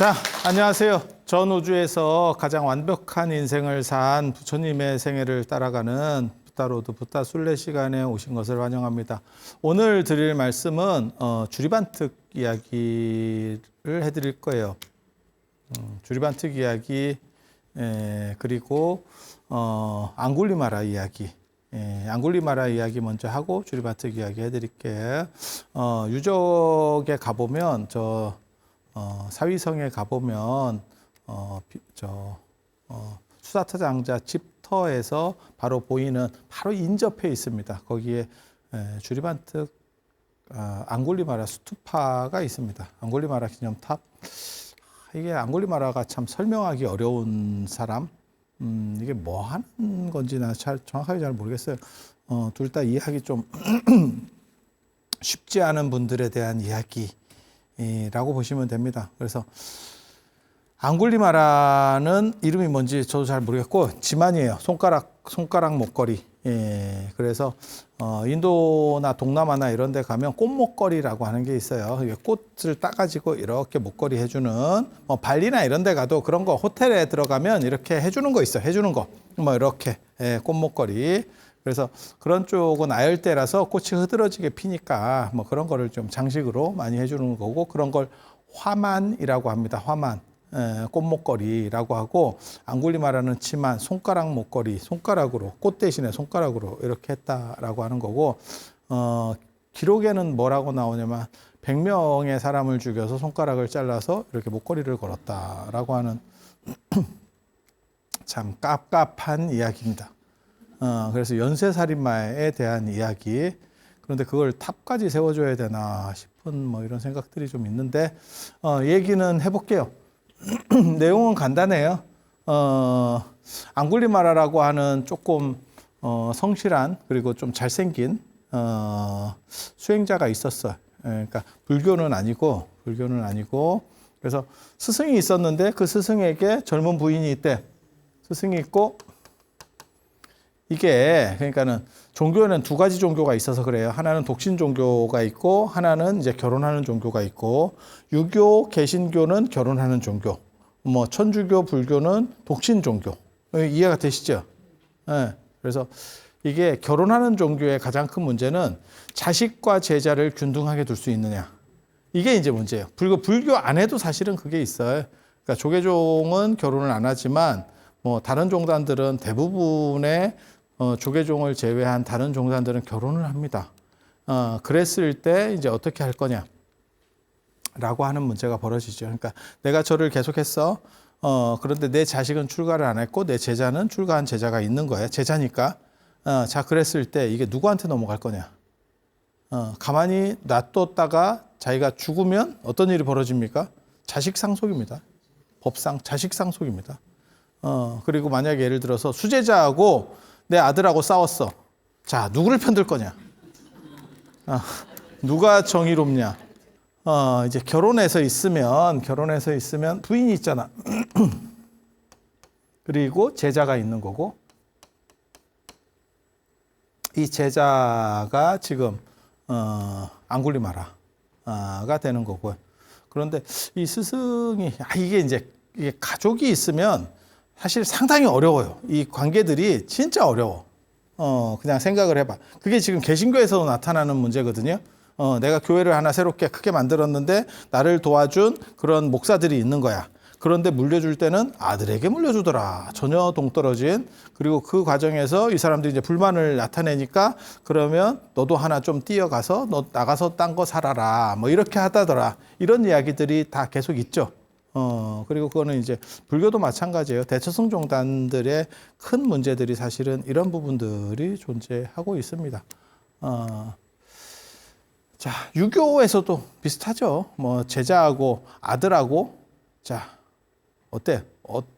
자, 안녕하세요. 전 우주에서 가장 완벽한 인생을 산 부처님의 생애를 따라가는 붓다로드 붓다술래 시간에 오신 것을 환영합니다. 오늘 드릴 말씀은 주리반특 이야기를 해드릴 거예요. 주리반특 이야기 그리고 앙굴리마라 이야기. 앙굴리마라 이야기 먼저 하고 주리반특 이야기 해드릴게요. 유적에 가보면 사위성에 가보면 수다타 장자 집터에서 바로 보이는 바로 인접해 있습니다. 거기에 주리반특 앙굴리마라 스투파가 있습니다. 앙굴리마라 기념탑. 이게 앙굴리마라가 참 설명하기 어려운 사람. 이게 뭐 하는 건지 나 정확하게 잘 모르겠어요. 둘 다 이해하기 좀 쉽지 않은 분들에 대한 이야기라고 보시면 됩니다. 그래서 앙굴리마라는 이름이 뭔지 저도 잘 모르겠고 지만이에요. 손가락 목걸이. 그래서 인도나 동남아나 이런 데 가면 꽃목걸이라고 하는 게 있어요. 꽃을 따가지고 이렇게 목걸이 해주는, 발리나 이런 데 가도 그런 거 호텔에 들어가면 이렇게 해주는 거 있어요. 해주는 거. 이렇게, 꽃목걸이. 그래서 그런 쪽은 아열대라서 꽃이 흐드러지게 피니까 그런 거를 좀 장식으로 많이 해주는 거고, 그런 걸 화만이라고 합니다. 화만. 꽃목걸이라고 하고, 앙굴리마라는 치만, 손가락 목걸이, 손가락으로, 꽃 대신에 손가락으로 이렇게 했다라고 하는 거고, 기록에는 뭐라고 나오냐면 100명의 사람을 죽여서 손가락을 잘라서 이렇게 목걸이를 걸었다라고 하는 참 깝깝한 이야기입니다. 그래서 연쇄살인마에 대한 이야기. 그런데 그걸 탑까지 세워줘야 되나 싶은 이런 생각들이 좀 있는데, 얘기는 해볼게요. 내용은 간단해요. 앙굴리마라라고 하는 조금 성실한 그리고 좀 잘생긴 수행자가 있었어요. 그러니까 불교는 아니고 그래서 스승이 있었는데 그 스승에게 젊은 부인이 있대. 스승이 있고 이게 그러니까는 종교에는 두 가지 종교가 있어서 그래요. 하나는 독신 종교가 있고 하나는 이제 결혼하는 종교가 있고, 유교, 개신교는 결혼하는 종교, 천주교, 불교는 독신 종교. 이해가 되시죠? 네. 그래서 이게 결혼하는 종교의 가장 큰 문제는 자식과 제자를 균등하게 둘 수 있느냐. 이게 이제 문제예요. 불교 안에도 사실은 그게 있어요. 그러니까 조계종은 결혼을 안 하지만 다른 종단들은 대부분의 조계종을 제외한 다른 종단들은 결혼을 합니다. 그랬을 때 이제 어떻게 할 거냐 라고 하는 문제가 벌어지죠. 그러니까 내가 절을 계속했어. 그런데 내 자식은 출가를 안 했고 내 제자는 출가한 제자가 있는 거예요. 제자니까. 자, 그랬을 때 이게 누구한테 넘어갈 거냐. 가만히 놔뒀다가 자기가 죽으면 어떤 일이 벌어집니까? 자식 상속입니다. 법상 자식 상속입니다. 그리고 만약에 예를 들어서 수제자하고 내 아들하고 싸웠어. 자, 누구를 편들 거냐? 누가 정의롭냐? 이제 결혼해서 있으면 부인이 있잖아. 그리고 제자가 있는 거고, 이 제자가 지금 앙굴리마라가 되는 거고요. 그런데 이 스승이 이게 가족이 있으면 사실 상당히 어려워요. 이 관계들이 진짜 어려워. 그냥 생각을 해봐. 그게 지금 개신교에서도 나타나는 문제거든요. 내가 교회를 하나 새롭게 크게 만들었는데 나를 도와준 그런 목사들이 있는 거야. 그런데 물려줄 때는 아들에게 물려주더라. 전혀 동떨어진. 그리고 그 과정에서 이 사람들이 이제 불만을 나타내니까 그러면 너도 하나 좀 뛰어가서 너 나가서 딴 거 살아라. 이렇게 하다더라. 이런 이야기들이 다 계속 있죠. 그리고 그거는 이제 불교도 마찬가지예요. 대처성 종단들의 큰 문제들이 사실은 이런 부분들이 존재하고 있습니다. 자, 유교에서도 비슷하죠. 제자하고 아들하고, 자, 어때?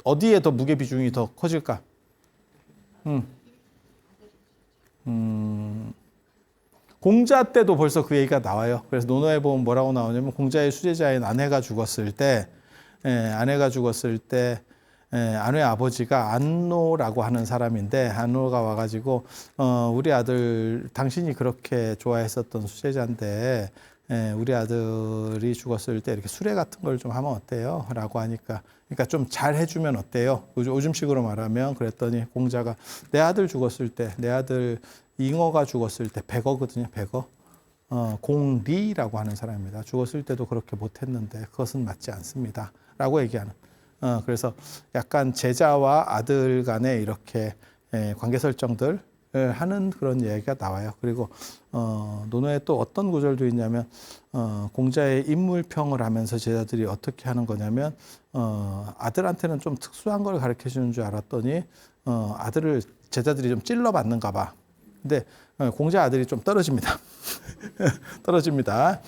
어디에 더 무게 비중이 더 커질까? 공자 때도 벌써 그 얘기가 나와요. 그래서 논어에 보면 뭐라고 나오냐면, 공자의 수제자인 아내가 죽었을 때, 아내의 아버지가 안노라고 하는 사람인데, 안노가 와가지고 우리 아들 당신이 그렇게 좋아했었던 수제자인데 우리 아들이 죽었을 때 이렇게 수레 같은 걸 좀 하면 어때요? 라고 하니까 그러니까 좀 잘 해주면 어때요? 요즘식으로 말하면 그랬더니 공자가 내 아들 죽었을 때 내 아들 잉어가 죽었을 때 백어거든요. 백어. 공리라고 하는 사람입니다. 죽었을 때도 그렇게 못했는데 그것은 맞지 않습니다. 라고 얘기하는. 그래서 약간 제자와 아들 간에 이렇게 관계 설정들 하는 그런 얘기가 나와요. 그리고 논어에 또 어떤 구절도 있냐면 공자의 인물평을 하면서 제자들이 어떻게 하는 거냐면 아들한테는 좀 특수한 걸 가르쳐 주는 줄 알았더니 아들을 제자들이 좀 찔러 받는가 봐. 근데 공자 아들이 좀 떨어집니다. 떨어집니다.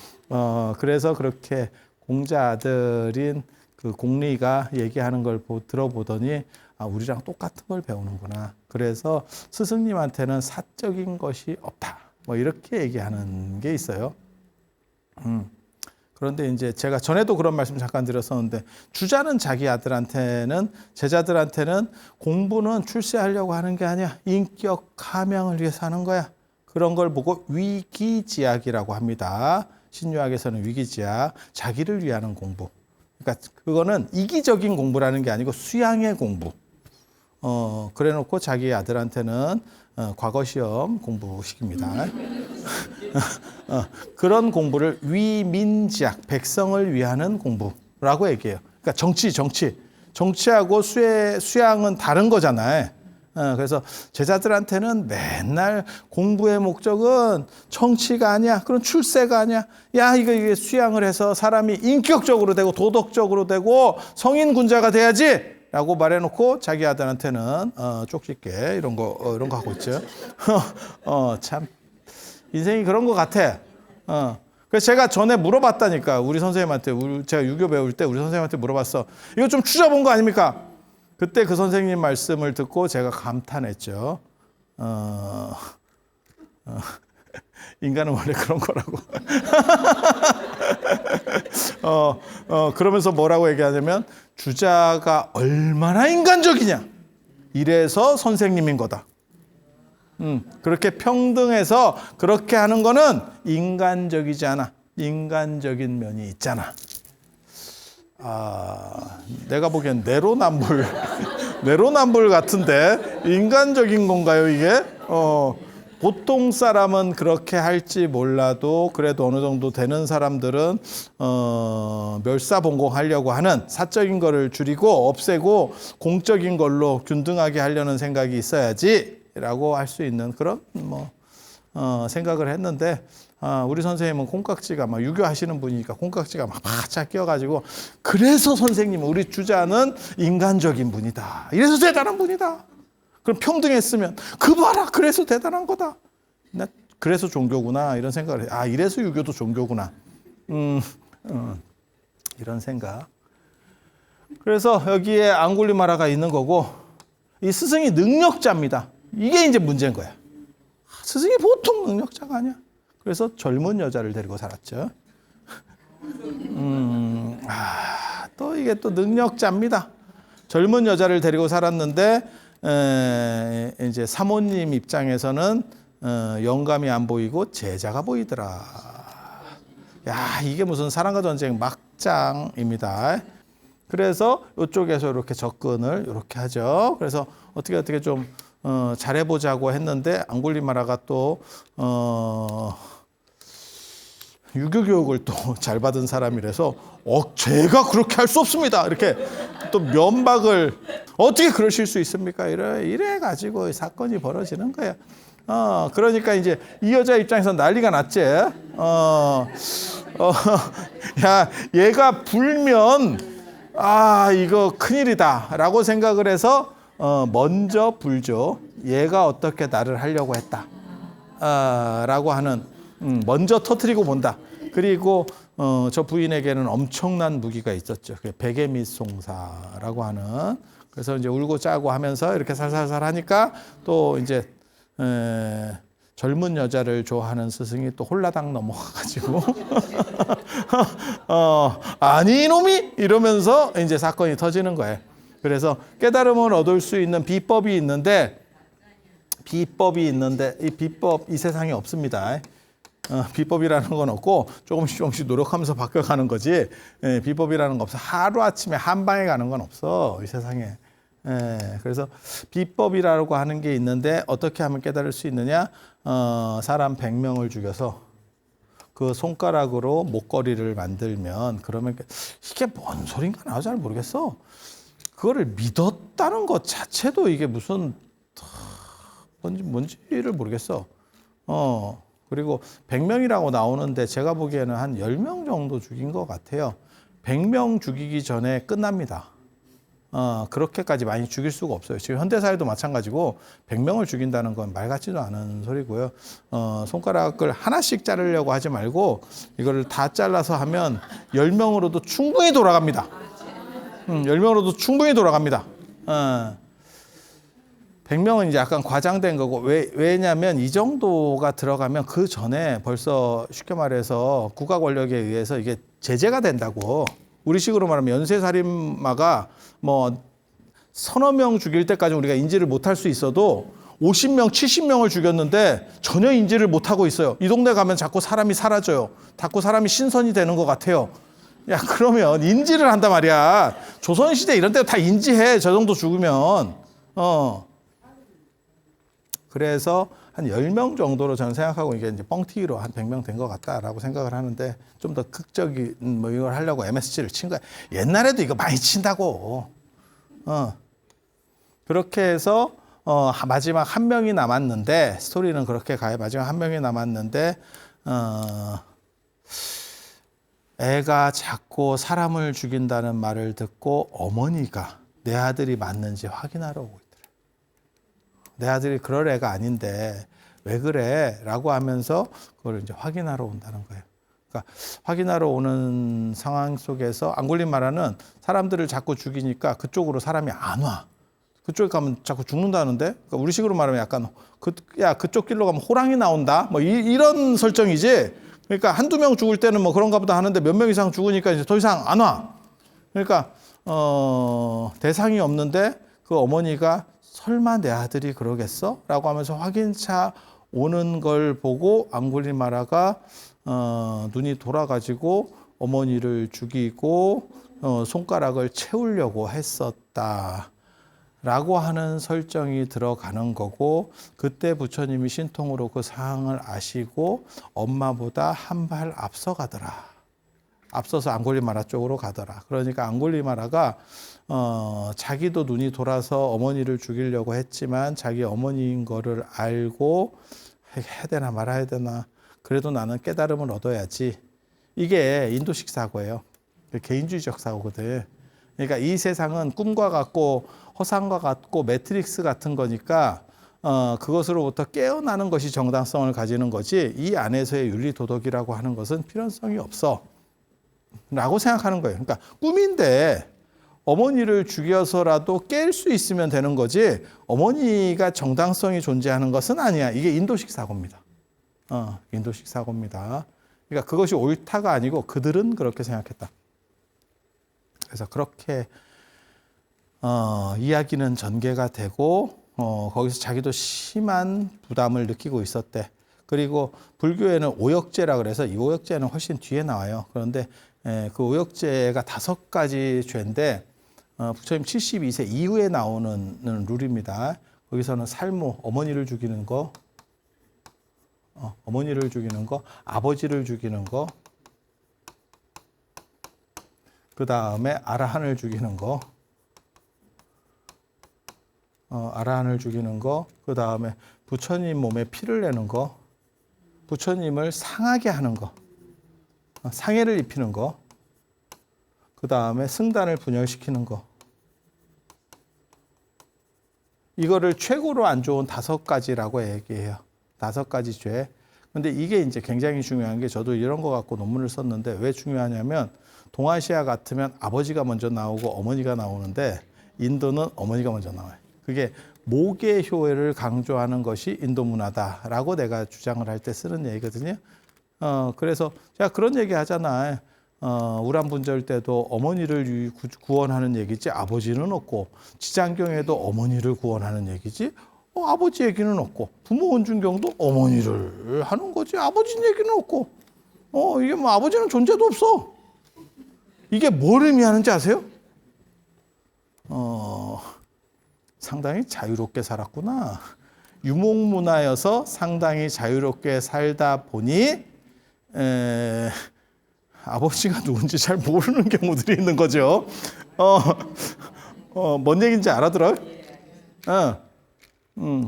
그래서 그렇게 공자 아들인 그 공리가 얘기하는 걸 들어보더니 우리랑 똑같은 걸 배우는구나. 그래서 스승님한테는 사적인 것이 없다. 뭐 이렇게 얘기하는 게 있어요. 그런데 이제 제가 전에도 그런 말씀 잠깐 드렸었는데 주자는 자기 아들한테는 제자들한테는 공부는 출세하려고 하는 게 아니야. 인격 함양을 위해서 하는 거야. 그런 걸 보고 위기지약이라고 합니다. 신유학에서는 위기지약, 자기를 위하는 공부. 그러니까 그거는 이기적인 공부라는 게 아니고 수양의 공부. 그래 놓고 자기 아들한테는 과거 시험 공부시킵니다. 그런 공부를 위민지학, 백성을 위하는 공부라고 얘기해요. 그러니까 정치하고 수양은 다른 거잖아요. 그래서 제자들한테는 맨날 공부의 목적은 정치가 아니야. 그런 출세가 아니야. 야, 이게 수양을 해서 사람이 인격적으로 되고 도덕적으로 되고 성인 군자가 돼야지. 라고 말해놓고 자기 아들한테는 쪽집게 이런 거 하고 있죠. 참 인생이 그런 것 같아. 그래서 제가 전에 물어봤다니까 우리 선생님한테 제가 유교 배울 때 우리 선생님한테 물어봤어. 이거 좀 추잡은 거 아닙니까? 그때 그 선생님 말씀을 듣고 제가 감탄했죠. 인간은 원래 그런 거라고. 그러면서 뭐라고 얘기하냐면 주자가 얼마나 인간적이냐. 이래서 선생님인 거다. 그렇게 평등해서 그렇게 하는 거는 인간적이지 않아. 인간적인 면이 있잖아. 내가 보기엔 내로남불 같은데 인간적인 건가요, 이게? 보통 사람은 그렇게 할지 몰라도 그래도 어느 정도 되는 사람들은 멸사봉공하려고 하는 사적인 거를 줄이고 없애고 공적인 걸로 균등하게 하려는 생각이 있어야지라고 할 수 있는 그런 생각을 했는데 우리 선생님은 콩깍지가 막 유교하시는 분이니까 콩깍지가 막 바짝 끼어가지고 그래서 선생님 우리 주자는 인간적인 분이다. 이래서 대단한 분이다. 그럼 평등했으면 그 봐라 그래서 대단한 거다. 나 그래서 종교구나 이런 생각을 해. 이래서 유교도 종교구나. 이런 생각. 그래서 여기에 앙굴리마라가 있는 거고 이 스승이 능력자입니다. 이게 이제 문제인 거야. 스승이 보통 능력자가 아니야. 그래서 젊은 여자를 데리고 살았죠. 또 이게 또 능력자입니다. 젊은 여자를 데리고 살았는데 이제 사모님 입장에서는 영감이 안 보이고 제자가 보이더라. 야, 이게 무슨 사랑과 전쟁 막장입니다. 그래서 이쪽에서 이렇게 접근을 이렇게 하죠. 그래서 어떻게 좀 잘해보자고 했는데 앙굴리마라가 또 유교 교육을 또 잘 받은 사람이라서 제가 그렇게 할 수 없습니다. 이렇게 또 면박을 어떻게 그러실 수 있습니까? 이래 가지고 사건이 벌어지는 거예요. 그러니까 이제 이 여자 입장에서 난리가 났지. 야, 얘가 불면 이거 큰일이다라고 생각을 해서 먼저 불죠. 얘가 어떻게 나를 하려고 했다. 라고 하는 먼저 터뜨리고 본다. 그리고 저 부인에게는 엄청난 무기가 있었죠. 베개밑송사라고 하는. 그래서 이제 울고 짜고 하면서 이렇게 살살살 하니까 또 이제 젊은 여자를 좋아하는 스승이 또 홀라당 넘어가가지고 아니 이놈이 이러면서 이제 사건이 터지는 거예요. 그래서 깨달음을 얻을 수 있는 비법이 있는데 이 비법 이 세상에 없습니다. 비법이라는 건 없고 조금씩 노력하면서 바뀌어가는 거지. 비법이라는 거 없어. 하루아침에 한 방에 가는 건 없어. 이 세상에. 그래서 비법이라고 하는 게 있는데 어떻게 하면 깨달을 수 있느냐? 사람 100명을 죽여서 그 손가락으로 목걸이를 만들면 그러면 이게 뭔 소린가 나 잘 모르겠어. 그거를 믿었다는 것 자체도 이게 무슨 뭔지를 모르겠어. 그리고 100명이라고 나오는데 제가 보기에는 한 10명 정도 죽인 것 같아요. 100명 죽이기 전에 끝납니다. 그렇게까지 많이 죽일 수가 없어요. 지금 현대사회도 마찬가지고 100명을 죽인다는 건 말 같지도 않은 소리고요. 손가락을 하나씩 자르려고 하지 말고 이거를 다 잘라서 하면 10명으로도 충분히 돌아갑니다. 10명으로도 충분히 돌아갑니다. 100명은 이제 약간 과장된 거고 왜냐하면 이 정도가 들어가면 그 전에 벌써 쉽게 말해서 국가 권력에 의해서 이게 제재가 된다고. 우리 식으로 말하면 연쇄살인마가 뭐 서너 명 죽일 때까지 우리가 인지를 못할 수 있어도 50명, 70명을 죽였는데 전혀 인지를 못하고 있어요. 이 동네 가면 자꾸 사람이 사라져요. 자꾸 사람이 신선이 되는 것 같아요. 야, 그러면 인지를 한단 말이야. 조선시대 이런 데 다 인지해. 저 정도 죽으면. 그래서 한 10명 정도로 저는 생각하고 이게 이제 뻥튀기로 한 100명 된 것 같다라고 생각을 하는데 좀 더 극적인 뭐 이걸 하려고 MSG를 친 거야. 옛날에도 이거 많이 친다고. 그렇게 해서 마지막 한 명이 남았는데 스토리는 그렇게 가요. 마지막 한 명이 남았는데 애가 자꾸 사람을 죽인다는 말을 듣고 어머니가 내 아들이 맞는지 확인하러 오고 있더래. 내 아들이 그럴 애가 아닌데 왜 그래? 라고 하면서 그걸 이제 확인하러 온다는 거예요. 그러니까 확인하러 오는 상황 속에서 앙골리마라는 사람들을 자꾸 죽이니까 그쪽으로 사람이 안 와. 그쪽에 가면 자꾸 죽는다는데? 그러니까 우리 식으로 말하면 약간 그쪽 길로 가면 호랑이 나온다? 뭐 이런 설정이지. 그러니까 한두 명 죽을 때는 뭐 그런가 보다 하는데 몇 명 이상 죽으니까 이제 더 이상 안 와. 그러니까 대상이 없는데 그 어머니가 설마 내 아들이 그러겠어? 라고 하면서 확인차 오는 걸 보고 앙골리마라가 눈이 돌아가지고 어머니를 죽이고 손가락을 채우려고 했었다. 라고 하는 설정이 들어가는 거고 그때 부처님이 신통으로 그 상황을 아시고 엄마보다 한 발 앞서가더라. 앞서서 앙골리마라 쪽으로 가더라. 그러니까 앙골리마라가 자기도 눈이 돌아서 어머니를 죽이려고 했지만 자기 어머니인 거를 알고 해야 되나 말아야 되나 그래도 나는 깨달음을 얻어야지. 이게 인도식 사고예요. 개인주의적 사고거든. 그러니까 이 세상은 꿈과 같고 허상과 같고 매트릭스 같은 거니까 그것으로부터 깨어나는 것이 정당성을 가지는 거지 이 안에서의 윤리 도덕이라고 하는 것은 필연성이 없어 라고 생각하는 거예요. 그러니까 꿈인데 어머니를 죽여서라도 깰 수 있으면 되는 거지 어머니가 정당성이 존재하는 것은 아니야. 이게 인도식 사고입니다. 인도식 사고입니다. 그러니까 그것이 옳다가 아니고 그들은 그렇게 생각했다. 그래서 그렇게 이야기는 전개가 되고 거기서 자기도 심한 부담을 느끼고 있었대. 그리고 불교에는 오역죄라 그래서 이 오역죄는 훨씬 뒤에 나와요. 그런데 그 오역죄가 5가지 죄인데 부처님 72세 이후에 나오는 룰입니다. 거기서는 살모, 어머니를 죽이는 거, 아버지를 죽이는 거, 그 다음에 아라한을 죽이는 거, 아라한을 죽이는 거, 그 다음에 부처님 몸에 피를 내는 거, 부처님을 상하게 하는 거, 상해를 입히는 거, 그 다음에 승단을 분열시키는 거. 이거를 최고로 안 좋은 5가지라고 얘기해요. 5가지 죄. 근데 이게 이제 굉장히 중요한 게 저도 이런 거 갖고 논문을 썼는데 왜 중요하냐면 동아시아 같으면 아버지가 먼저 나오고 어머니가 나오는데 인도는 어머니가 먼저 나와요. 그게 모계 효를 강조하는 것이 인도 문화다라고 내가 주장을 할 때 쓰는 얘기거든요. 그래서 제가 그런 얘기 하잖아요. 우람분절 때도 어머니를 구원하는 얘기지 아버지는 없고 지장경에도 어머니를 구원하는 얘기지 아버지 얘기는 없고, 부모 은준경도 어머니를 하는 거지 아버지 얘기는 없고, 이게 뭐 아버지는 존재도 없어. 이게 뭘 의미하는지 아세요? 상당히 자유롭게 살았구나. 유목문화여서 상당히 자유롭게 살다 보니 아버지가 누군지 잘 모르는 경우들이 있는 거죠. 뭔 얘기인지 알아들어요?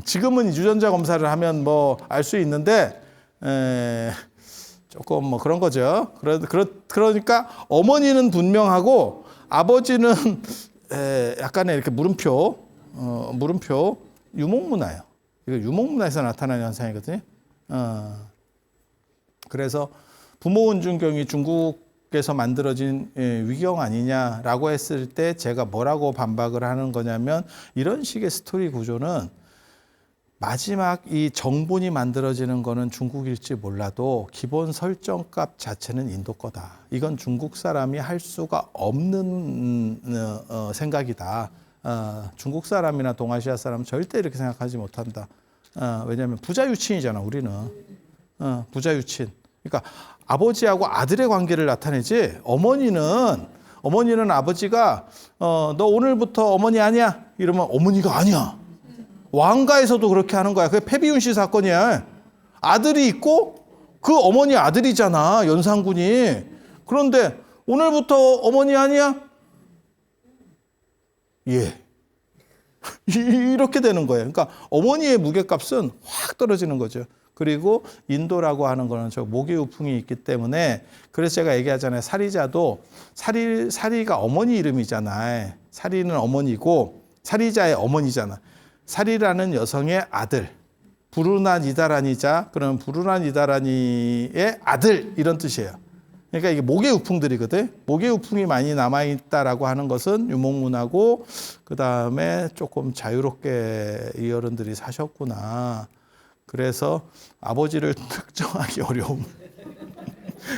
지금은 유전자 검사를 하면 뭐 알 수 있는데 조금 뭐 그런 거죠. 그러니까 어머니는 분명하고 아버지는 약간의 이렇게 물음표 유목문화예요. 이거 유목문화에서 나타나는 현상이거든요. 그래서 부모 은준경이 중국에서 만들어진 위경 아니냐라고 했을 때 제가 뭐라고 반박을 하는 거냐면, 이런 식의 스토리 구조는 마지막 이 정본이 만들어지는 거는 중국일지 몰라도 기본 설정값 자체는 인도 거다. 이건 중국 사람이 할 수가 없는 생각이다. 중국 사람이나 동아시아 사람은 절대 이렇게 생각하지 못한다. 왜냐하면 부자 유친이잖아, 우리는. 부자 유친. 그러니까 아버지하고 아들의 관계를 나타내지, 어머니는 아버지가 너 오늘부터 어머니 아니야? 이러면 어머니가 아니야. 왕가에서도 그렇게 하는 거야. 그게 패비운 씨 사건이야. 아들이 있고 그 어머니 아들이잖아, 연산군이. 그런데 오늘부터 어머니 아니야? 예. 이렇게 되는 거예요. 그러니까 어머니의 무게값은 확 떨어지는 거죠. 그리고 인도라고 하는 거는 저 모계우풍이 있기 때문에, 그래서 제가 얘기하잖아요. 사리자도 사리가 어머니 이름이잖아요. 사리는 어머니고 사리자의 어머니잖아. 사리라는 여성의 아들, 부르나 니다라니자, 그러면 부르나 니다라니의 아들, 이런 뜻이에요. 그러니까 이게 모계우풍들이거든. 모계우풍이 많이 남아있다라고 하는 것은 유목문화고, 그 다음에 조금 자유롭게 이 어른들이 사셨구나. 그래서 아버지를 특정하기 어려움.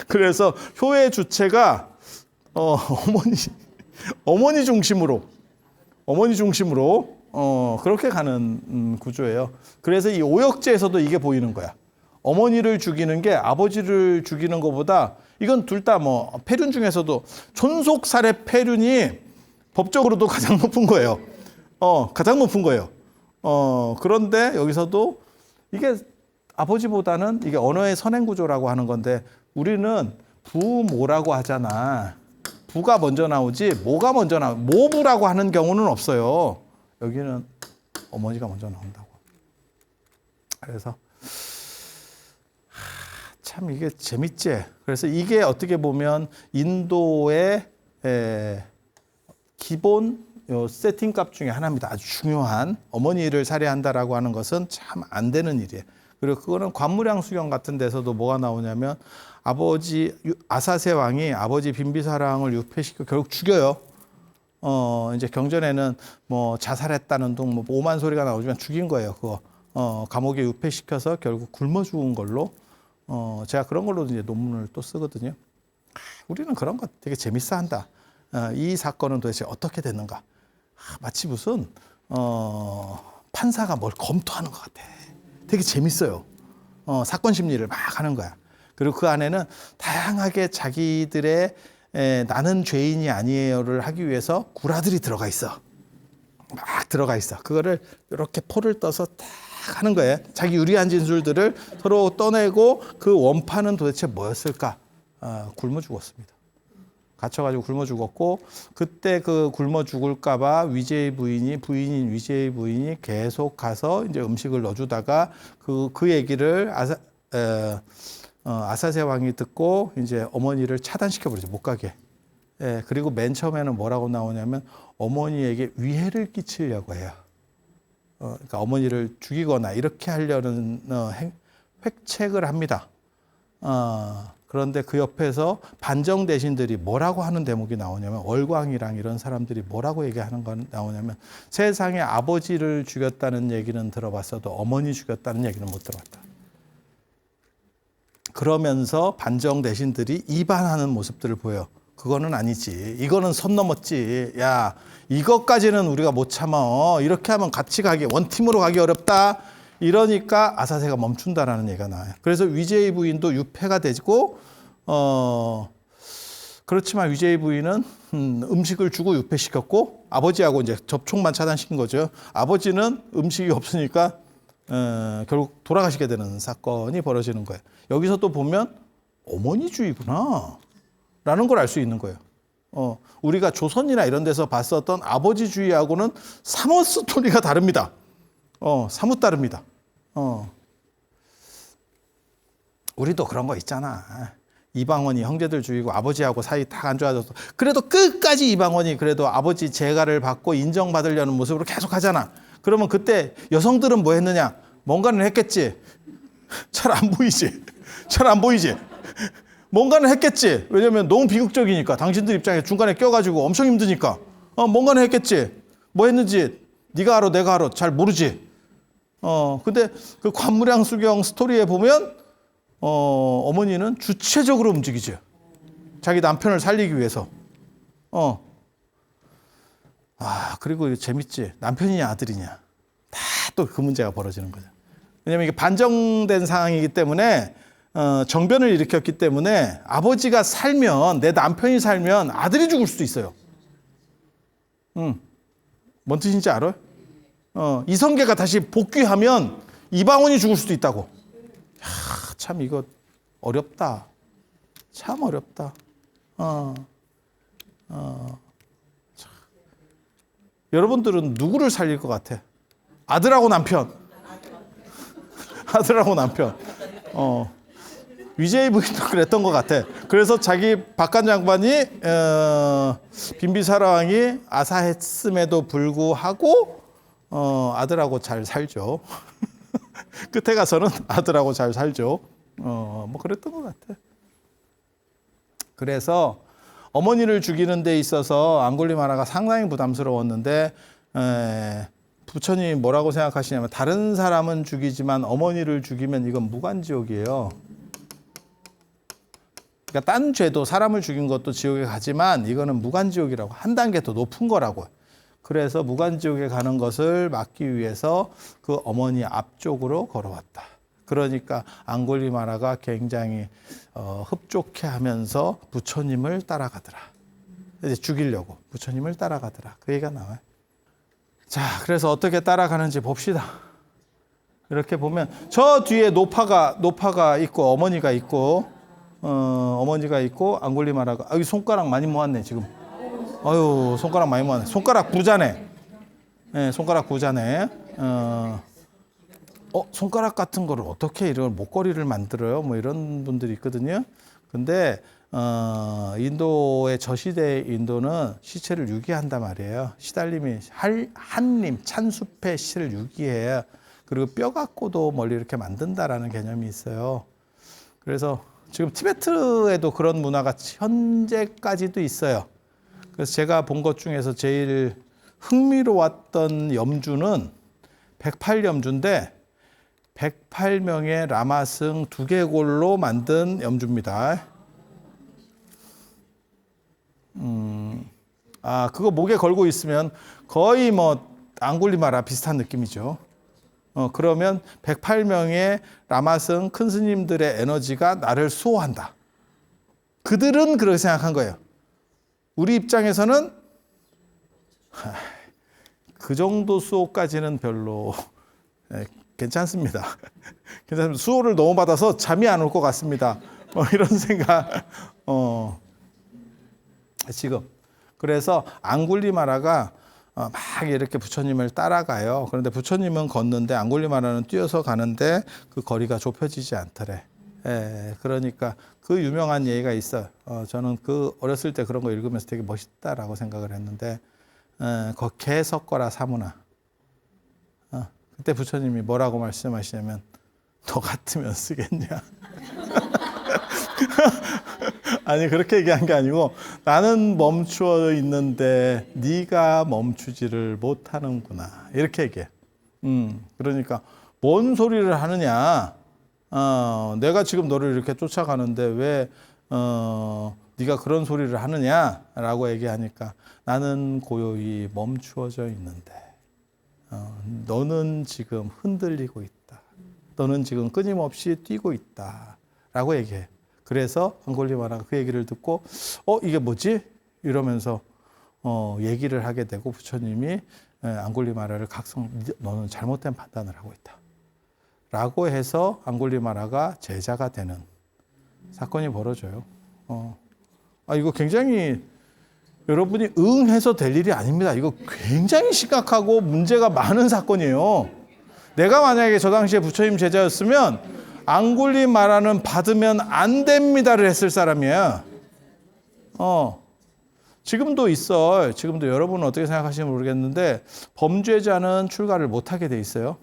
그래서 효의 주체가 어머니 중심으로 그렇게 가는 구조예요. 그래서 이 오역제에서도 이게 보이는 거야. 어머니를 죽이는 게 아버지를 죽이는 것보다, 이건 둘 다 뭐 폐륜 중에서도 존속살해 폐륜이 법적으로도 가장 높은 거예요. 가장 높은 거예요. 그런데 여기서도 이게 아버지보다는, 이게 언어의 선행 구조라고 하는 건데, 우리는 부모라고 하잖아. 부가 먼저 나오지 모가 먼저 모부라고 하는 경우는 없어요. 여기는 어머니가 먼저 나온다고. 그래서 참 이게 재밌지. 그래서 이게 어떻게 보면 인도의 기본 세팅 값 중에 하나입니다. 아주 중요한. 어머니를 살해한다라고 하는 것은 참 안 되는 일이에요. 그리고 그거는 관무량 수경 같은 데서도 뭐가 나오냐면, 아버지 아사세 왕이 아버지 빈비사랑을 유폐시켜 결국 죽여요. 이제 경전에는 뭐 자살했다는 둥 뭐 오만 소리가 나오지만 죽인 거예요. 그거 감옥에 유폐시켜서 결국 굶어 죽은 걸로. 제가 그런 걸로 이제 논문을 또 쓰거든요. 우리는 그런 거 되게 재밌어 한다. 이 사건은 도대체 어떻게 됐는가? 마치 무슨 판사가 뭘 검토하는 것 같아. 되게 재밌어요. 사건 심리를 막 하는 거야. 그리고 그 안에는 다양하게 자기들의 나는 죄인이 아니에요를 하기 위해서 구라들이 들어가 있어. 막 들어가 있어. 그거를 이렇게 포를 떠서 딱 하는 거예요. 자기 유리한 진술들을 서로 떠내고, 그 원판은 도대체 뭐였을까? 굶어 죽었습니다. 갇혀가지고 굶어 죽었고, 그때 그 굶어 죽을까봐 부인인 위제의 부인이 계속 가서 이제 음식을 넣어주다가 그 얘기를 아사세 왕이 듣고 이제 어머니를 차단시켜버리죠. 못 가게. 그리고 맨 처음에는 뭐라고 나오냐면, 어머니에게 위해를 끼치려고 해요. 그러니까 어머니를 죽이거나 이렇게 하려는 획책을 합니다. 그런데 그 옆에서 반정 대신들이 뭐라고 하는 대목이 나오냐면, 월광이랑 이런 사람들이 뭐라고 얘기하는 건 나오냐면, 세상에 아버지를 죽였다는 얘기는 들어봤어도 어머니 죽였다는 얘기는 못 들어봤다. 그러면서 반정 대신들이 이반하는 모습들을 보여요. 그거는 아니지. 이거는 선 넘었지. 야, 이것까지는 우리가 못 참아. 이렇게 하면 같이 가기, 원팀으로 가기 어렵다. 이러니까 아사세가 멈춘다라는 얘기가 나와요. 그래서 위제이 부인도 유폐가 되고, 그렇지만 위제이 부인은 음식을 주고 유폐시켰고, 아버지하고 이제 접촉만 차단시킨 거죠. 아버지는 음식이 없으니까 결국 돌아가시게 되는 사건이 벌어지는 거예요. 여기서 또 보면 어머니주의구나 라는 걸 알 수 있는 거예요. 우리가 조선이나 이런 데서 봤었던 아버지주의하고는 사뭇 스토리가 다릅니다. 사뭇 다릅니다. 우리도 그런 거 있잖아. 이방원이 형제들 죽이고 아버지하고 사이 딱 안 좋아져서 그래도 끝까지 이방원이 그래도 아버지 재가를 받고 인정받으려는 모습으로 계속 하잖아. 그러면 그때 여성들은 뭐 했느냐? 뭔가는 했겠지. 잘 안 보이지. 잘 안 보이지. 뭔가는 했겠지. 왜냐면 너무 비극적이니까. 당신들 입장에 중간에 껴가지고 엄청 힘드니까. 뭔가는 했겠지. 뭐 했는지 네가 알아 내가 알아 잘 모르지. 근데 그 관무량수경 스토리에 보면 어머니는 주체적으로 움직이죠. 자기 남편을 살리기 위해서. 그리고 재밌지. 남편이냐 아들이냐. 다 또 그 문제가 벌어지는 거죠. 왜냐면 이게 반정된 상황이기 때문에 정변을 일으켰기 때문에 아버지가 살면 내 남편이 살면 아들이 죽을 수도 있어요. 뭔 뜻인지 알아요? 이성계가 다시 복귀하면 이방원이 죽을 수도 있다고. 참 이거 어렵다. 참 어렵다. 여러분들은 누구를 살릴 것 같아? 아들하고 남편. 아들하고 남편. 위제이 부인도 그랬던 것 같아. 그래서 자기 박간 장관이 빈비사라왕이 아사했음에도 불구하고 아들하고 잘 살죠. 끝에 가서는 아들하고 잘 살죠. 뭐 그랬던 것 같아. 그래서 어머니를 죽이는 데 있어서 앙골리마라가 상당히 부담스러웠는데 부처님이 뭐라고 생각하시냐면 다른 사람은 죽이지만 어머니를 죽이면 이건 무간지옥이에요. 그러니까 딴 죄도 사람을 죽인 것도 지옥에 가지만 이거는 무간지옥이라고 한 단계 더 높은 거라고. 그래서 무간지옥에 가는 것을 막기 위해서 그 어머니 앞쪽으로 걸어왔다. 그러니까 앙골리마라가 굉장히 흡족해하면서 부처님을 따라가더라. 이제 죽이려고 부처님을 따라가더라. 그 얘기가 나와요. 자, 그래서 어떻게 따라가는지 봅시다. 이렇게 보면 저 뒤에 노파가 있고 어머니가 있고 앙골리마라가 여기 손가락 많이 모았네 지금. 아유 손가락 많이 모았네. 손가락 부자네. 네, 손가락 부자네. 손가락 같은 거를 어떻게 이런 목걸이를 만들어요? 뭐 이런 분들이 있거든요. 근데 인도의 저시대 인도는 시체를 유기한단 말이에요. 시달림이 한림 찬숲의 시체를 유기해요. 그리고 뼈 갖고도 멀리 이렇게 만든다라는 개념이 있어요. 그래서 지금 티베트에도 그런 문화가 현재까지도 있어요. 그래서 제가 본 것 중에서 제일 흥미로웠던 염주는 108염주인데 108명의 라마승 두개골로 만든 염주입니다. 그거 목에 걸고 있으면 거의 뭐 앙골리마라 비슷한 느낌이죠. 그러면 108명의 라마승 큰 스님들의 에너지가 나를 수호한다. 그들은 그렇게 생각한 거예요. 우리 입장에서는 그 정도 수호까지는 별로 괜찮습니다. 괜찮습니다. 수호를 너무 받아서 잠이 안 올 것 같습니다. 이런 생각. 지금 그래서 앙골리마라가 막 이렇게 부처님을 따라가요. 그런데 부처님은 걷는데 앙골리마라는 뛰어서 가는데 그 거리가 좁혀지지 않더래. 그러니까 그 유명한 예가 있어요. 저는 그 어렸을 때 그런 거 읽으면서 되게 멋있다라고 생각을 했는데 개 섞어라 사문아. 그때 부처님이 뭐라고 말씀하시냐면 너 같으면 쓰겠냐. 아니 그렇게 얘기한 게 아니고 나는 멈추어 있는데 네가 멈추지를 못하는구나 이렇게 얘기해. 그러니까 뭔 소리를 하느냐. 내가 지금 너를 이렇게 쫓아가는데 왜 네가 그런 소리를 하느냐라고 얘기하니까 나는 고요히 멈추어져 있는데 너는 지금 흔들리고 있다. 너는 지금 끊임없이 뛰고 있다. 라고 얘기해. 그래서 앙골리마라가 그 얘기를 듣고 이게 뭐지? 이러면서 얘기를 하게 되고 부처님이 앙골리마라를 너는 잘못된 판단을 하고 있다. 라고 해서 앙골리마라가 제자가 되는 사건이 벌어져요. 이거 굉장히 여러분이 응해서 될 일이 아닙니다. 이거 굉장히 심각하고 문제가 많은 사건이에요. 내가 만약에 저 당시에 부처님 제자였으면 앙골리마라는 받으면 안 됩니다를 했을 사람이야. 지금도 있어. 지금도 여러분은 어떻게 생각하시는지 모르겠는데 범죄자는 출가를 못하게 돼 있어요.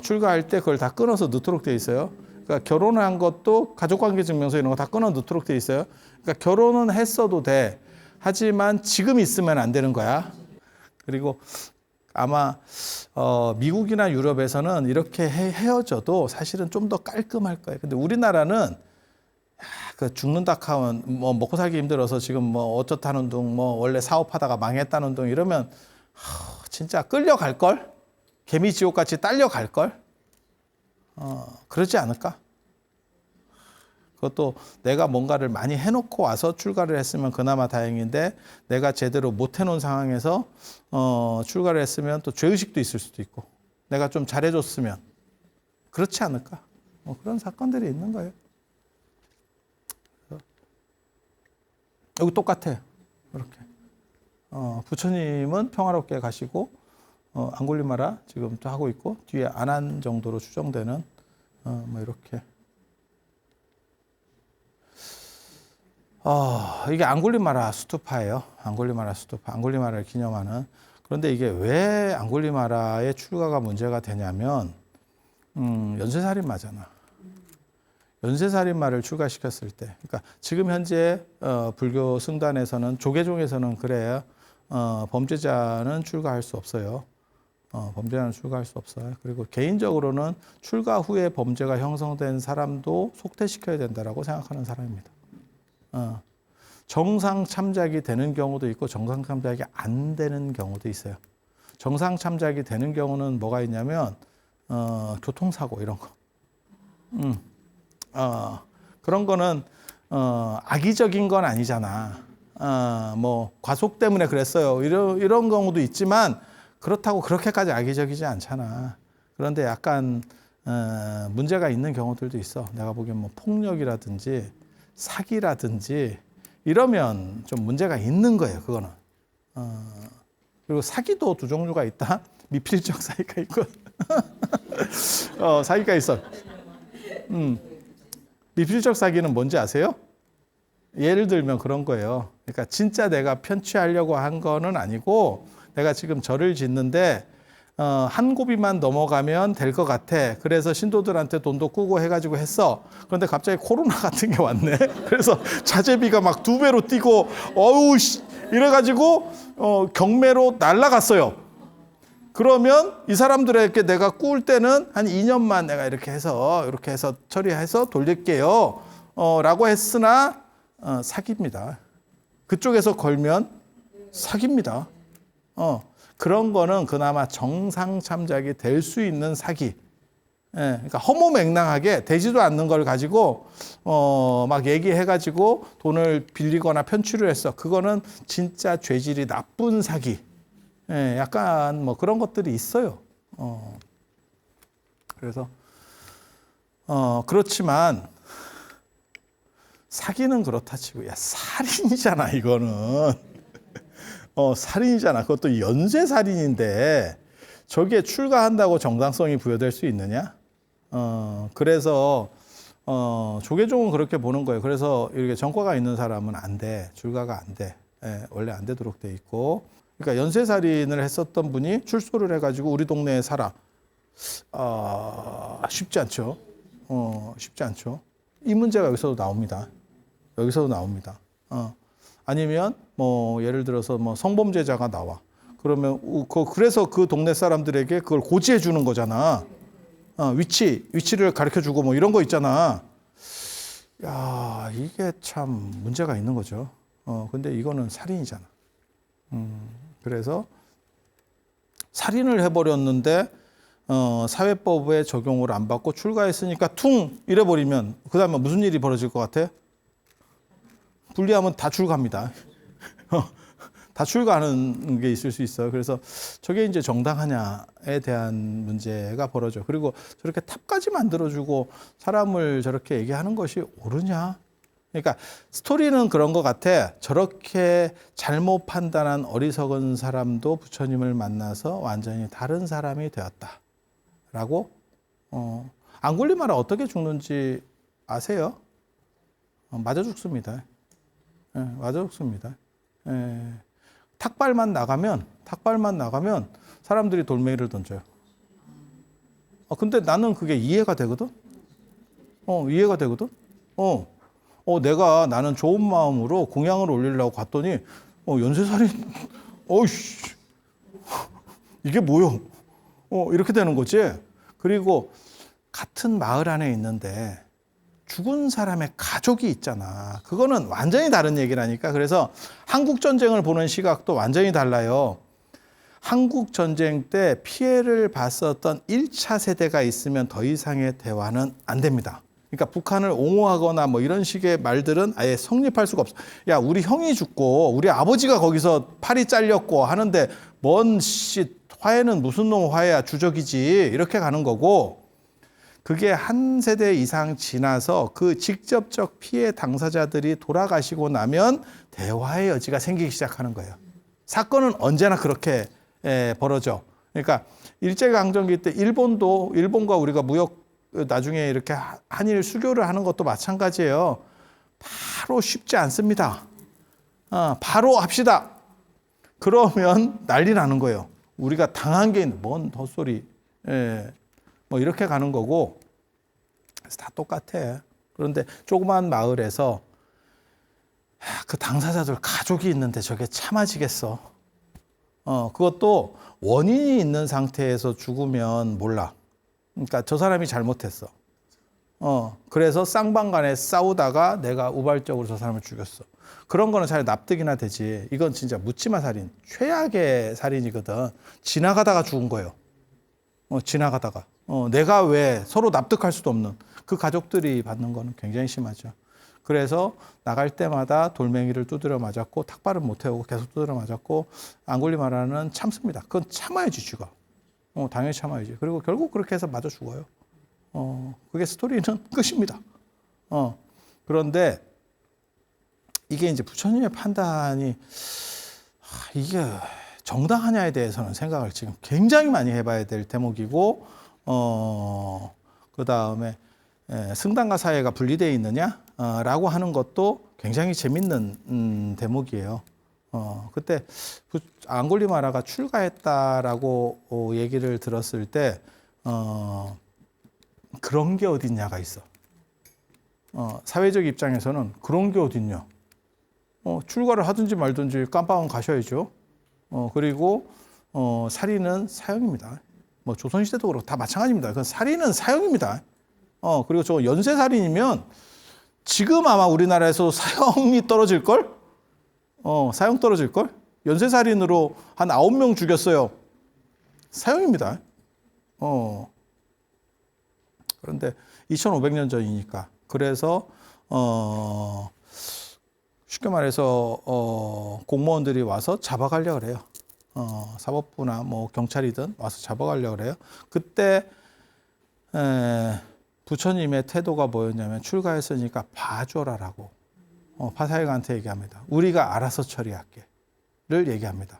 출가할 때 그걸 다 끊어서 넣도록 돼 있어요. 그러니까 결혼한 것도 가족관계증명서 이런 거 다 끊어 넣도록 돼 있어요. 그러니까 결혼은 했어도 돼. 하지만 지금 있으면 안 되는 거야. 그리고 아마 미국이나 유럽에서는 이렇게 헤어져도 사실은 좀 더 깔끔할 거예요. 근데 우리나라는 그 죽는다 하면 뭐 먹고 살기 힘들어서 지금 뭐 어쩌다는 둥 뭐 원래 사업하다가 망했다는 둥 이러면 진짜 끌려갈 걸? 개미 지옥같이 딸려갈 걸? 그러지 않을까? 그것도 내가 뭔가를 많이 해놓고 와서 출가를 했으면 그나마 다행인데 내가 제대로 못 해놓은 상황에서 출가를 했으면 또 죄의식도 있을 수도 있고 내가 좀 잘해줬으면 그렇지 않을까? 그런 사건들이 있는 거예요. 여기 똑같아요. 이렇게 부처님은 평화롭게 가시고 앙골리마라 지금 또 하고 있고 뒤에 안한 정도로 추정되는 뭐 이렇게 이게 앙골리마라 스투파예요. 앙골리마라 스투파, 앙골리마라를 기념하는. 그런데 이게 왜 앙골리마라의 출가가 문제가 되냐면 연쇄살인마잖아. 연쇄살인마를 출가시켰을 때, 그러니까 지금 현재 불교 승단에서는 조계종에서는 그래요. 범죄자는 출가할 수 없어요. 범죄자는 출가할 수 없어요. 그리고 개인적으로는 출가 후에 범죄가 형성된 사람도 속퇴시켜야 된다라고 생각하는 사람입니다. 정상 참작이 되는 경우도 있고 정상 참작이 안 되는 경우도 있어요. 정상 참작이 되는 경우는 뭐가 있냐면 교통사고 이런 거. 그런 거는 악의적인 건 아니잖아. 뭐 과속 때문에 그랬어요. 이런 경우도 있지만 그렇다고 그렇게까지 악의적이지 않잖아. 그런데 약간 문제가 있는 경우들도 있어. 내가 보기엔 뭐 폭력이라든지 사기라든지 이러면 좀 문제가 있는 거예요. 그거는. 그리고 사기도 두 종류가 있다. 미필적 사기가 있고 사기가 있어. 미필적 사기는 뭔지 아세요? 예를 들면 그런 거예요. 그러니까 진짜 내가 편취하려고 한 거는 아니고 내가 지금 절을 짓는데 한 고비만 넘어가면 될 것 같아. 그래서 신도들한테 돈도 꾸고 해가지고 했어. 그런데 갑자기 코로나 같은 게 왔네. 그래서 자재비가 막 2배로 뛰고 이래가지고 경매로 날라갔어요. 그러면 이 사람들에게 내가 꾸을 때는 한 2년만 내가 이렇게 해서 처리해서 돌릴게요. 라고 했으나 사기입니다. 그쪽에서 걸면 사기입니다. 그런 거는 그나마 정상 참작이 될 수 있는 사기. 그러니까 허무맹랑하게 되지도 않는 걸 가지고 막 얘기해가지고 돈을 빌리거나 편취를 했어. 그거는 진짜 죄질이 나쁜 사기. 약간 뭐 그런 것들이 있어요. 그래서 그렇지만 사기는 그렇다 치고 야 살인이잖아 이거는. 살인이잖아. 그것도 연쇄살인인데 저게 출가한다고 정당성이 부여될 수 있느냐? 그래서 조계종은 그렇게 보는 거예요. 그래서 이렇게 전과가 있는 사람은 안 돼. 출가가 안 돼. 원래 안 되도록 돼 있고. 그러니까 연쇄살인을 했었던 분이 출소를 해가지고 우리 동네에 살아. 쉽지 않죠. 쉽지 않죠. 이 문제가 여기서도 나옵니다. 아니면 뭐 예를 들어서 뭐 성범죄자가 나와. 그러면 그래서 그 동네 사람들에게 그걸 고지해 주는 거잖아. 위치를 가르쳐 주고 뭐 이런 거 있잖아. 야, 이게 참 문제가 있는 거죠. 근데 이거는 살인이잖아. 그래서 살인을 해버렸는데 사회법의 적용을 안 받고 출가했으니까 퉁 이래버리면 그 다음에 무슨 일이 벌어질 것 같아? 분리하면 다 출가합니다. 다 출가하는 게 있을 수 있어요. 그래서 저게 이제 정당하냐에 대한 문제가 벌어져. 그리고 저렇게 탑까지 만들어주고 사람을 저렇게 얘기하는 것이 옳으냐? 그러니까 스토리는 그런 것 같아. 저렇게 잘못 판단한 어리석은 사람도 부처님을 만나서 완전히 다른 사람이 되었다라고. 앙굴리마라 어떻게 죽는지 아세요? 맞아 죽습니다. 맞아 죽습니다. 탁발만 나가면 사람들이 돌멩이를 던져요. 근데 나는 그게 이해가 되거든. 이해가 되거든. 나는 좋은 마음으로 공양을 올리려고 갔더니 연쇄살인. 어이씨, 이게 뭐요? 이렇게 되는 거지. 그리고 같은 마을 안에 있는데 죽은 사람의 가족이 있잖아. 그거는 완전히 다른 얘기라니까. 그래서 한국 전쟁을 보는 시각도 완전히 달라요. 한국 전쟁 때 피해를 봤었던 1차 세대가 있으면 더 이상의 대화는 안 됩니다. 그러니까 북한을 옹호하거나 뭐 이런 식의 말들은 아예 성립할 수가 없어. 야, 우리 형이 죽고 우리 아버지가 거기서 팔이 잘렸고 하는데 뭔 화해는 무슨 놈 화해야, 주적이지. 이렇게 가는 거고, 그게 한 세대 이상 지나서 그 직접적 피해 당사자들이 돌아가시고 나면 대화의 여지가 생기기 시작하는 거예요. 사건은 언제나 그렇게 벌어져. 그러니까 일제강점기 때 일본과 우리가 무역 나중에 이렇게 한일 수교를 하는 것도 마찬가지예요. 바로 쉽지 않습니다. 바로 합시다. 그러면 난리 나는 거예요. 우리가 당한 게 뭔 헛소리. 뭐 이렇게 가는 거고. 그래서 다 똑같아. 그런데 조그만 마을에서 그 당사자들 가족이 있는데 저게 참아지겠어. 그것도 원인이 있는 상태에서 죽으면 몰라. 그러니까 저 사람이 잘못했어. 그래서 쌍방간에 싸우다가 내가 우발적으로 저 사람을 죽였어. 그런 거는 잘 납득이나 되지. 이건 진짜 묻지마 살인. 최악의 살인이거든. 지나가다가 죽은 거예요. 지나가다가. 내가 왜 서로 납득할 수도 없는 그 가족들이 받는 거는 굉장히 심하죠. 그래서 나갈 때마다 돌멩이를 두드려 맞았고 탁발은 못 해오고 계속 두드려 맞았고 앙굴리마라는 참습니다. 그건 참아야지 쥐가. 당연히 참아야지. 그리고 결국 그렇게 해서 맞아 죽어요. 그게 스토리는 끝입니다. 그런데 이게 이제 부처님의 판단이 이게 정당하냐에 대해서는 생각을 지금 굉장히 많이 해봐야 될 대목이고, 그 다음에 승단과 사회가 분리되어 있느냐라고 하는 것도 굉장히 재밌는 대목이에요. 그때 앙굴리마라가 출가했다라고 얘기를 들었을 때 그런 게 어딨냐가 있어. 사회적 입장에서는 그런 게 어딨냐. 출가를 하든지 말든지 깜빵은 가셔야죠. 그리고 살인은 사형입니다. 뭐 조선시대도 그렇고 다 마찬가지입니다. 그 살인은 사형입니다. 그리고 저 연쇄살인이면 지금 아마 우리나라에서 사형이 떨어질걸? 사형 떨어질걸? 연쇄살인으로 한 9명 죽였어요. 사형입니다. 그런데 2500년 전이니까. 그래서, 쉽게 말해서, 공무원들이 와서 잡아가려고 그래요. 사법부나 뭐 경찰이든 와서 잡아가려고 그래요. 그때, 부처님의 태도가 뭐였냐면 출가했으니까 봐줘라라고 파사익한테 얘기합니다. 우리가 알아서 처리할게를 얘기합니다.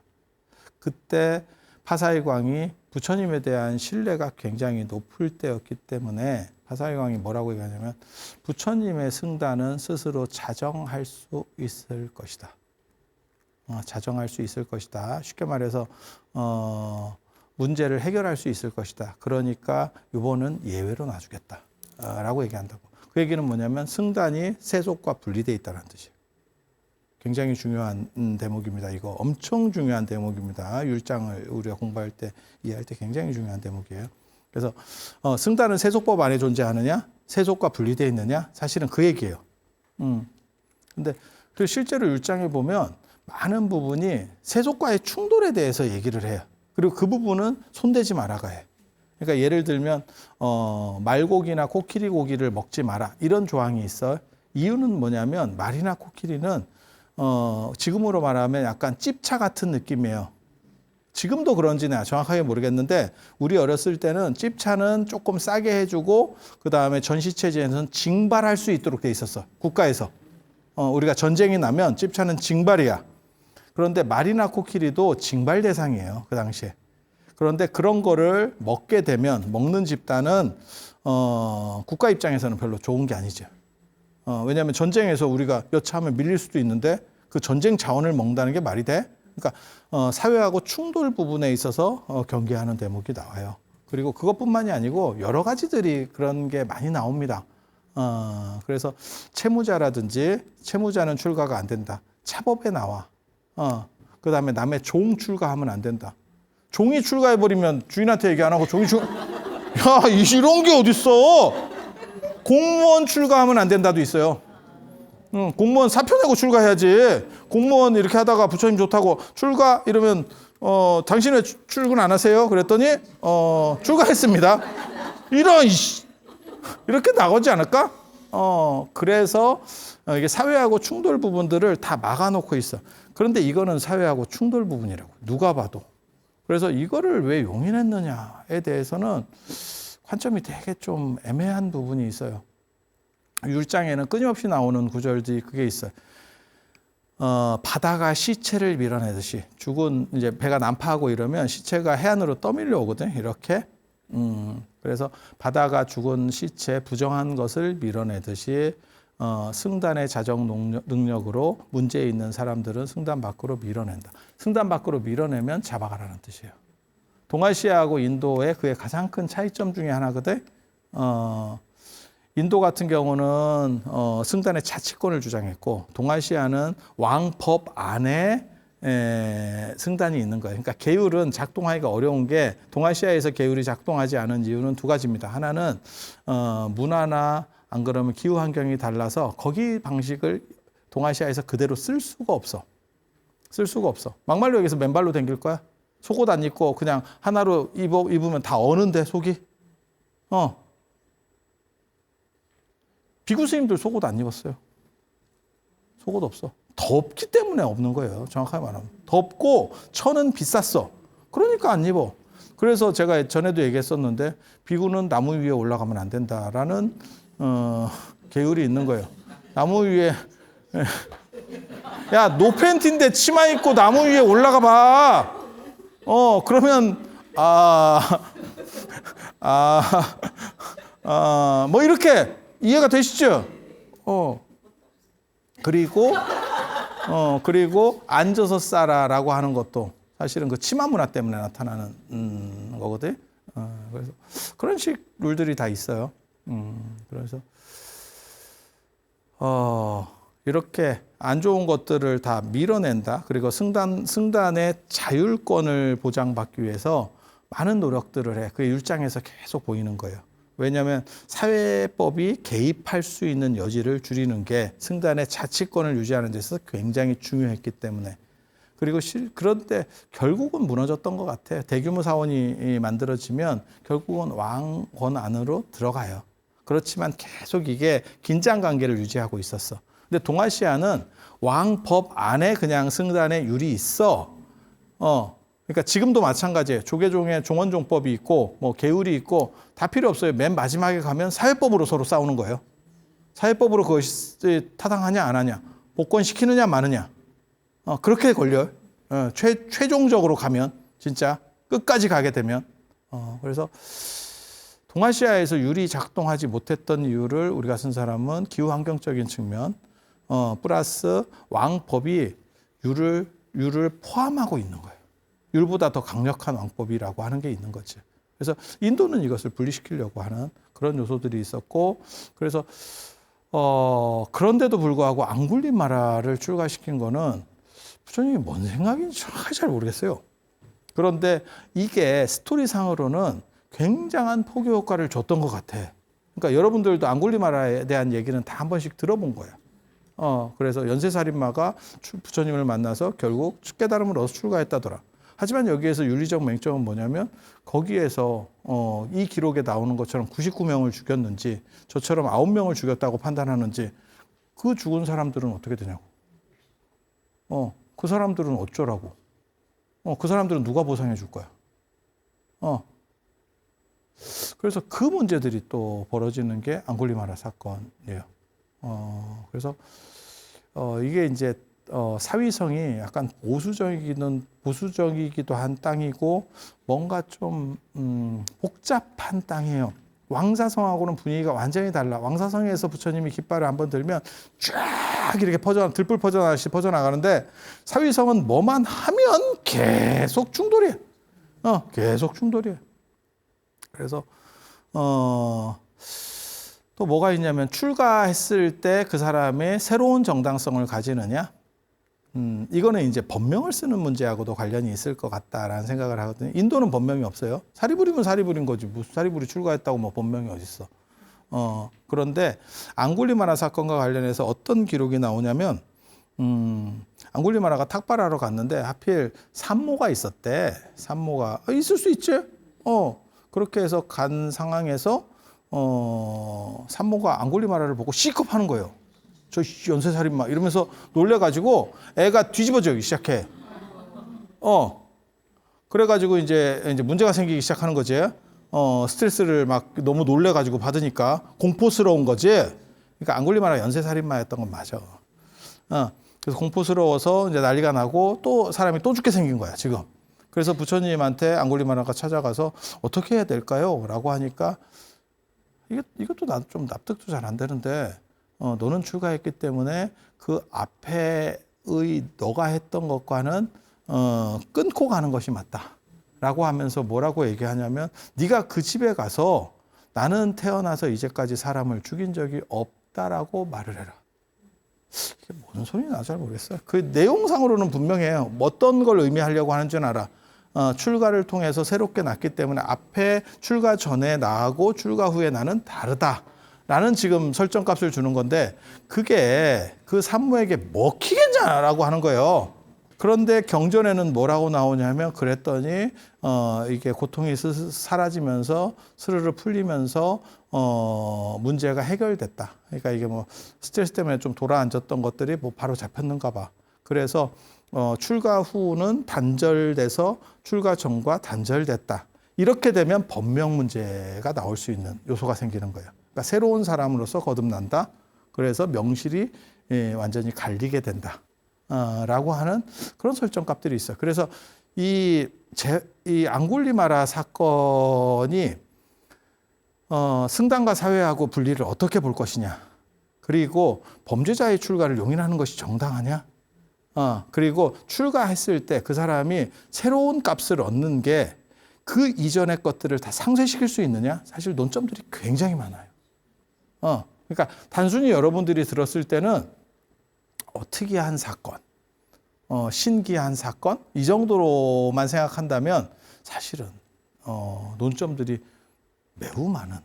그때 파사익왕이 부처님에 대한 신뢰가 굉장히 높을 때였기 때문에 파사익왕이 뭐라고 얘기하냐면 부처님의 승단은 스스로 자정할 수 있을 것이다. 자정할 수 있을 것이다. 쉽게 말해서 문제를 해결할 수 있을 것이다. 그러니까 이번은 예외로 놔주겠다. 라고 얘기한다고. 그 얘기는 뭐냐면 승단이 세속과 분리되어 있다는 뜻이에요. 굉장히 중요한 대목입니다. 이거 엄청 중요한 대목입니다. 율장을 우리가 공부할 때 이해할 때 굉장히 중요한 대목이에요. 그래서 승단은 세속법 안에 존재하느냐, 세속과 분리되어 있느냐, 사실은 그 얘기예요. 근데 그 실제로 율장에 보면 많은 부분이 세속과의 충돌에 대해서 얘기를 해요. 그리고 그 부분은 손대지 말아가 해. 그러니까 예를 들면 말고기나 코끼리 고기를 먹지 마라 이런 조항이 있어요. 이유는 뭐냐면 말이나 코끼리는 지금으로 말하면 약간 찝차 같은 느낌이에요. 지금도 그런지는 정확하게 모르겠는데 우리 어렸을 때는 찝차는 조금 싸게 해주고 그 다음에 전시체제에서는 징발할 수 있도록 돼 있었어. 국가에서. 우리가 전쟁이 나면 찝차는 징발이야. 그런데 말이나 코끼리도 징발 대상이에요. 그 당시에. 그런데 그런 거를 먹게 되면 먹는 집단은 국가 입장에서는 별로 좋은 게 아니죠. 왜냐하면 전쟁에서 우리가 여차하면 밀릴 수도 있는데 그 전쟁 자원을 먹는다는 게 말이 돼? 그러니까 사회하고 충돌 부분에 있어서 경계하는 대목이 나와요. 그리고 그것뿐만이 아니고 여러 가지들이 그런 게 많이 나옵니다. 그래서 채무자라든지 채무자는 출가가 안 된다. 차법에 나와. 그 다음에 남의 종 출가하면 안 된다. 종이 출가해버리면 주인한테 얘기 안 하고 종이 야, 이런 게 어딨어? 공무원 출가하면 안 된다도 있어요. 공무원 사표 내고 출가해야지. 공무원 이렇게 하다가 부처님 좋다고 출가 이러면 당신 왜 출근 안 하세요? 그랬더니 출가했습니다. 이렇게 나오지 않을까? 그래서 이게 사회하고 충돌 부분들을 다 막아놓고 있어. 그런데 이거는 사회하고 충돌 부분이라고 누가 봐도. 그래서 이거를 왜 용인했느냐에 대해서는 관점이 되게 좀 애매한 부분이 있어요. 율장에는 끊임없이 나오는 구절들이 그게 있어요. 바다가 시체를 밀어내듯이 죽은 이제 배가 난파하고 이러면 시체가 해안으로 떠밀려 오거든. 이렇게. 그래서 바다가 죽은 시체 부정한 것을 밀어내듯이 승단의 자정 능력으로 문제 있는 사람들은 승단 밖으로 밀어낸다. 승단 밖으로 밀어내면 잡아가라는 뜻이에요. 동아시아하고 인도의 그의 가장 큰 차이점 중에 하나거든. 인도 같은 경우는 승단의 자치권을 주장했고 동아시아는 왕법 안에 승단이 있는 거예요. 그러니까 계율은 작동하기가 어려운 게 동아시아에서 계율이 작동하지 않은 이유는 두 가지입니다. 하나는 문화나 안 그러면 기후 환경이 달라서 거기 방식을 동아시아에서 그대로 쓸 수가 없어. 쓸 수가 없어. 막말로 여기서 맨발로 댕길 거야? 속옷 안 입고 그냥 하나로 입으면 다 어는데 속이? 비구 스님들 속옷 안 입었어요. 속옷 없어. 덥기 때문에 없는 거예요. 정확하게 말하면. 덥고 천은 비쌌어. 그러니까 안 입어. 그래서 제가 전에도 얘기했었는데 비구는 나무 위에 올라가면 안 된다라는 계율이 있는 거예요. 나무 위에 야, 노팬티인데 치마 입고 나무 위에 올라가 봐. 그러면 뭐 이렇게 이해가 되시죠? 그리고 앉아서 싸라라고 하는 것도 사실은 그 치마 문화 때문에 나타나는 거거든. 그래서 그런 식 룰들이 다 있어요. 그래서 이렇게 안 좋은 것들을 다 밀어낸다. 그리고 승단의 자율권을 보장받기 위해서 많은 노력들을 해. 그게 율장에서 계속 보이는 거예요. 왜냐하면 사회법이 개입할 수 있는 여지를 줄이는 게 승단의 자치권을 유지하는 데 있어서 굉장히 중요했기 때문에. 그리고 그런데 결국은 무너졌던 것 같아요. 대규모 사원이 만들어지면 결국은 왕권 안으로 들어가요. 그렇지만 계속 이게 긴장 관계를 유지하고 있었어. 근데 동아시아는 왕법 안에 그냥 승단의 율이 있어. 그러니까 지금도 마찬가지예요. 조계종에 종원종법이 있고 뭐 계율이 있고 다 필요 없어요. 맨 마지막에 가면 사회법으로 서로 싸우는 거예요. 사회법으로 그것이 타당하냐 안 하냐, 복권시키느냐 마느냐. 그렇게 걸려요. 최종적으로 가면 진짜 끝까지 가게 되면. 그래서 동아시아에서 율이 작동하지 못했던 이유를 우리가 쓴 사람은 기후환경적인 측면 플러스 왕법이 율을 포함하고 있는 거예요. 율보다 더 강력한 왕법이라고 하는 게 있는 거지. 그래서 인도는 이것을 분리시키려고 하는 그런 요소들이 있었고, 그래서 그런데도 불구하고 앙굴리마라를 출가시킨 거는 부처님이 뭔 생각인지 정확히 잘 모르겠어요. 그런데 이게 스토리상으로는 굉장한 포교 효과를 줬던 것 같아. 그러니까 여러분들도 앙굴리마라에 대한 얘기는 다 한 번씩 들어본 거야. 그래서 연쇄살인마가 부처님을 만나서 결국 깨달음을 얻어 출가했다더라. 하지만 여기에서 윤리적 맹점은 뭐냐면 거기에서 이 기록에 나오는 것처럼 99명을 죽였는지 저처럼 9명을 죽였다고 판단하는지 그 죽은 사람들은 어떻게 되냐고. 그 사람들은 어쩌라고. 그 사람들은 누가 보상해 줄 거야. 그래서 그 문제들이 또 벌어지는 게 앙굴리마라 사건이에요. 그래서 이게 이제 사위성이 약간 보수적이기도 한 땅이고 뭔가 좀 복잡한 땅이에요. 왕사성하고는 분위기가 완전히 달라. 왕사성에서 부처님이 깃발을 한번 들면 쫙 이렇게 들불 퍼져나가듯이 퍼져나가는데 사위성은 뭐만 하면 계속 충돌이에요. 계속 충돌이에요. 그래서 또 뭐가 있냐면 출가했을 때 그 사람의 새로운 정당성을 가지느냐. 이거는 이제 법명을 쓰는 문제하고도 관련이 있을 것 같다라는 생각을 하거든요. 인도는 법명이 없어요. 사리부리면 사리부린 거지. 무슨 사리부리 출가했다고 뭐 법명이 어딨어. 그런데 앙굴리마라 사건과 관련해서 어떤 기록이 나오냐면 앙굴리마라가 탁발하러 갔는데 하필 산모가 있었대. 산모가 있을 수 있지. 그렇게 해서 간 상황에서 산모가 앙굴리마라를 보고 시급하는 거예요. 저 연쇄살인마 이러면서 놀래가지고 애가 뒤집어지기 시작해. 그래가지고 이제 문제가 생기기 시작하는 거지. 스트레스를 막 너무 놀래가지고 받으니까 공포스러운 거지. 그러니까 앙굴리마라 연쇄살인마였던 건 맞아. 그래서 공포스러워서 이제 난리가 나고 또 사람이 또 죽게 생긴 거야 지금. 그래서 부처님한테 앙굴리마라가 찾아가서 어떻게 해야 될까요? 라고 하니까 이것도 나도 좀 납득도 잘 안 되는데 너는 출가했기 때문에 그 앞에의 너가 했던 것과는 끊고 가는 것이 맞다. 라고 하면서 뭐라고 얘기하냐면 네가 그 집에 가서 나는 태어나서 이제까지 사람을 죽인 적이 없다라고 말을 해라. 이게 무슨 소리인지 나 잘 모르겠어요. 그 내용상으로는 분명해요. 어떤 걸 의미하려고 하는 줄 알아. 출가를 통해서 새롭게 났기 때문에 앞에 출가 전에 나하고 출가 후에 나는 다르다. 라는 지금 설정값을 주는 건데 그게 그 산모에게 먹히겠냐라고 하는 거예요. 그런데 경전에는 뭐라고 나오냐면 그랬더니 이게 고통이 사라지면서 스르르 풀리면서 문제가 해결됐다. 그러니까 이게 뭐 스트레스 때문에 좀 돌아앉았던 것들이 뭐 바로 잡혔는가 봐. 그래서 출가 후는 단절돼서 출가 전과 단절됐다. 이렇게 되면 법명 문제가 나올 수 있는 요소가 생기는 거예요. 그러니까 새로운 사람으로서 거듭난다. 그래서 명실이 완전히 갈리게 된다. 라고 하는 그런 설정값들이 있어요. 그래서 이 앙굴리마라 사건이 승단과 사회하고 분리를 어떻게 볼 것이냐. 그리고 범죄자의 출가를 용인하는 것이 정당하냐. 그리고 출가했을 때 그 사람이 새로운 값을 얻는 게 그 이전의 것들을 다 상쇄시킬 수 있느냐? 사실 논점들이 굉장히 많아요. 그러니까 단순히 여러분들이 들었을 때는 특이한 사건, 신기한 사건 이 정도로만 생각한다면 사실은 논점들이 매우 많은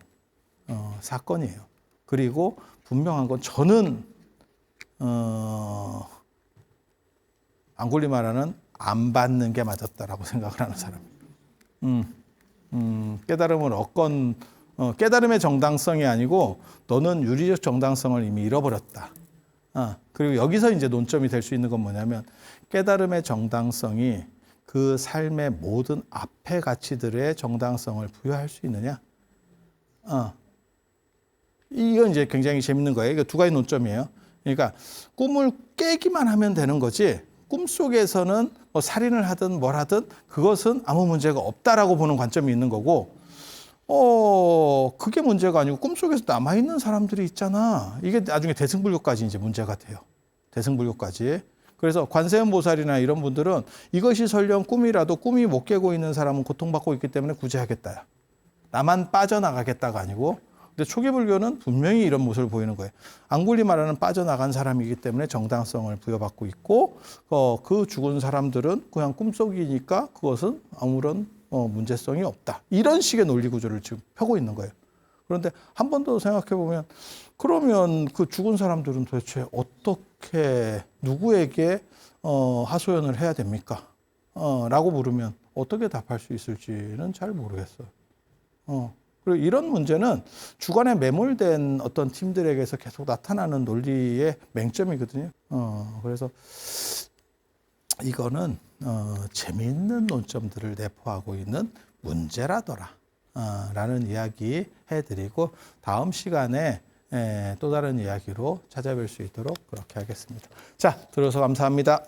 사건이에요. 그리고 분명한 건 저는 앙굴리마라는 안 받는 게 맞았다라고 생각을 하는 사람이에요. 깨달음을 얻건 깨달음의 정당성이 아니고 너는 유리적 정당성을 이미 잃어버렸다. 그리고 여기서 이제 논점이 될 수 있는 건 뭐냐면 깨달음의 정당성이 그 삶의 모든 앞의 가치들의 정당성을 부여할 수 있느냐? 이건 이제 굉장히 재밌는 거예요. 이거 두 가지 논점이에요. 그러니까 꿈을 깨기만 하면 되는 거지. 꿈속에서는 뭐 살인을 하든 뭘 하든 그것은 아무 문제가 없다라고 보는 관점이 있는 거고 그게 문제가 아니고 꿈속에서 남아있는 사람들이 있잖아. 이게 나중에 대승불교까지 이제 문제가 돼요. 대승불교까지. 그래서 관세음 보살이나 이런 분들은 이것이 설령 꿈이라도 꿈이 못 깨고 있는 사람은 고통받고 있기 때문에 구제하겠다. 나만 빠져나가겠다가 아니고 근데 초기 불교는 분명히 이런 모습을 보이는 거예요. 앙굴리마라는 빠져나간 사람이기 때문에 정당성을 부여받고 있고 그 죽은 사람들은 그냥 꿈속이니까 그것은 아무런 문제성이 없다. 이런 식의 논리 구조를 지금 펴고 있는 거예요. 그런데 한 번 더 생각해 보면 그러면 그 죽은 사람들은 도대체 어떻게 누구에게 하소연을 해야 됩니까? 라고 물으면 어떻게 답할 수 있을지는 잘 모르겠어요. 그리고 이런 문제는 주관에 매몰된 어떤 팀들에게서 계속 나타나는 논리의 맹점이거든요. 그래서 이거는 재미있는 논점들을 내포하고 있는 문제라더라. 라는 이야기 해드리고 다음 시간에 또 다른 이야기로 찾아뵐 수 있도록 그렇게 하겠습니다. 자, 들어서 감사합니다.